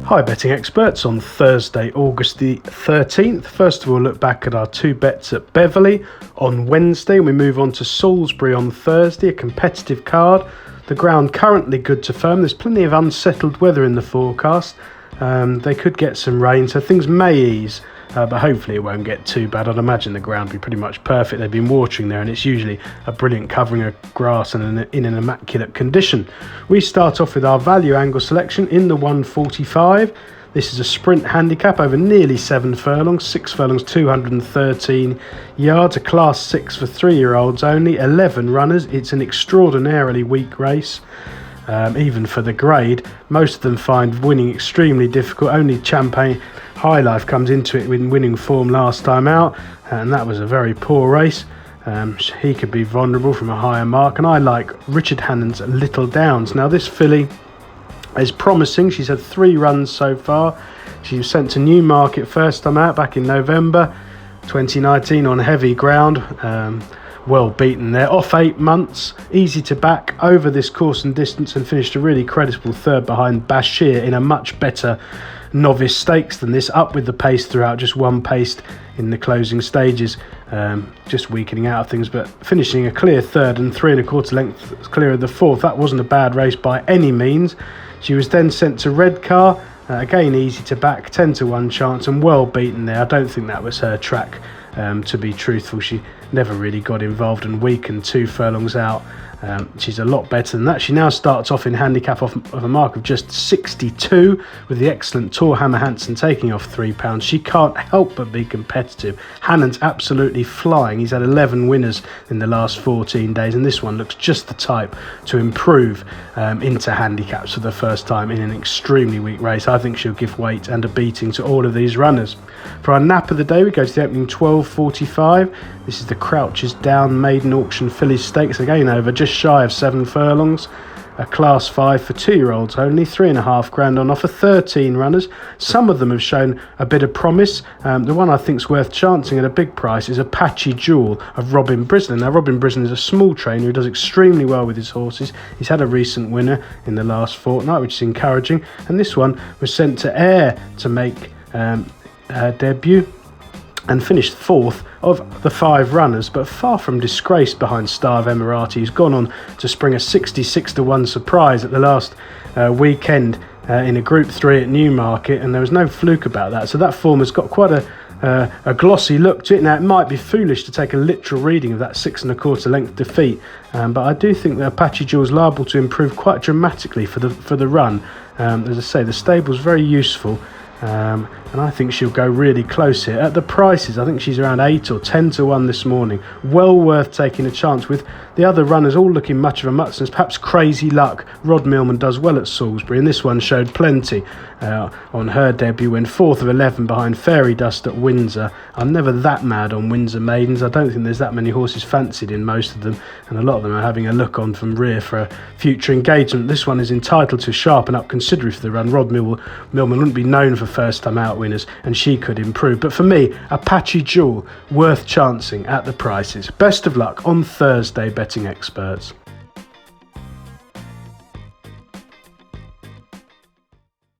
Hi betting experts, on Thursday August the 13th. First of all, look back at our two bets at Beverley on Wednesday. We move on to Salisbury on Thursday, a competitive card. The ground currently good to firm. There's plenty of unsettled weather in the forecast. They could get some rain, so things may ease, but hopefully it won't get too bad. I'd imagine the ground will be pretty much perfect. They've been watering there, and it's usually a brilliant covering of grass and in an immaculate condition. We start off with our value angle selection in the 145. This is a sprint handicap over nearly 7 furlongs, 6 furlongs, 213 yards, a class 6 for 3-year-olds only, 11 runners. It's an extraordinarily weak race. Even for the grade, most of them find winning extremely difficult. Only Champagne High Life comes into it in winning form last time out, and that was a very poor race. He could be vulnerable from a higher mark, and I like Richard Hannon's Little Downs. Now this filly is promising. She's had 3 runs so far. She was sent to Newmarket first time out back in November 2019 on heavy ground. Well beaten there, off 8 months, easy to back over this course and distance, and finished a really creditable third behind Bashir in a much better novice stakes than this, up with the pace throughout, just one paced in the closing stages, just weakening out of things, but finishing a clear third and 3 1/4 lengths clear of the fourth. That wasn't a bad race by any means. She was then sent to Redcar, again easy to back, 10-1 chance, and well beaten there. I don't think that was her track, to be truthful. She never really got involved and weakened 2 furlongs out. She's a lot better than that. She now starts off in handicap of a mark of just 62, with the excellent Tor Hammer Hansen taking off £3. She can't help but be competitive. Hannon's absolutely flying. He's had 11 winners in the last 14 days, and this one looks just the type to improve into handicaps for the first time in an extremely weak race. I think she'll give weight and a beating to all of these runners. For our nap of the day, we go to the opening 12:45. This is the Crouches Down Maiden Auction Fillies Stakes, again over just shy of 7 furlongs. A class 5 for 2-year-olds only, £3.5 on offer, 13 runners. Some of them have shown a bit of promise. The one I think's worth chancing at a big price is Apache Jewel of Robin Brislan. Now Robin Brislan is a small trainer who does extremely well with his horses. He's had a recent winner in the last fortnight, which is encouraging, and this one was sent to Ayr to make her debut and finished 4th of the 5 runners, but far from disgraced behind Star of Emirati, who's gone on to spring a 66-1 surprise at the last weekend in a Group 3 at Newmarket, and there was no fluke about that. So that form has got quite a glossy look to it. Now it might be foolish to take a literal reading of that 6 1/4 length defeat, but I do think that Apache Jewel is liable to improve quite dramatically for the run. As I say, the stable's very useful. And I think she'll go really close here. At the prices, I think she's around 8 or 10-1 this morning. Well worth taking a chance, with the other runners all looking much of a muchness. Perhaps Crazy Luck. Rod Millman does well at Salisbury, and this one showed plenty on her debut, when 4th of 11 behind Fairy Dust at Windsor. I'm never that mad on Windsor maidens. I don't think there's that many horses fancied in most of them, and a lot of them are having a look on from rear for a future engagement. This one is entitled to sharpen up considerably for the run. Rod Millman wouldn't be known for first time out winners, and she could improve. But for me, Apache Jewel worth chancing at the prices. Best of luck on Thursday, betting experts.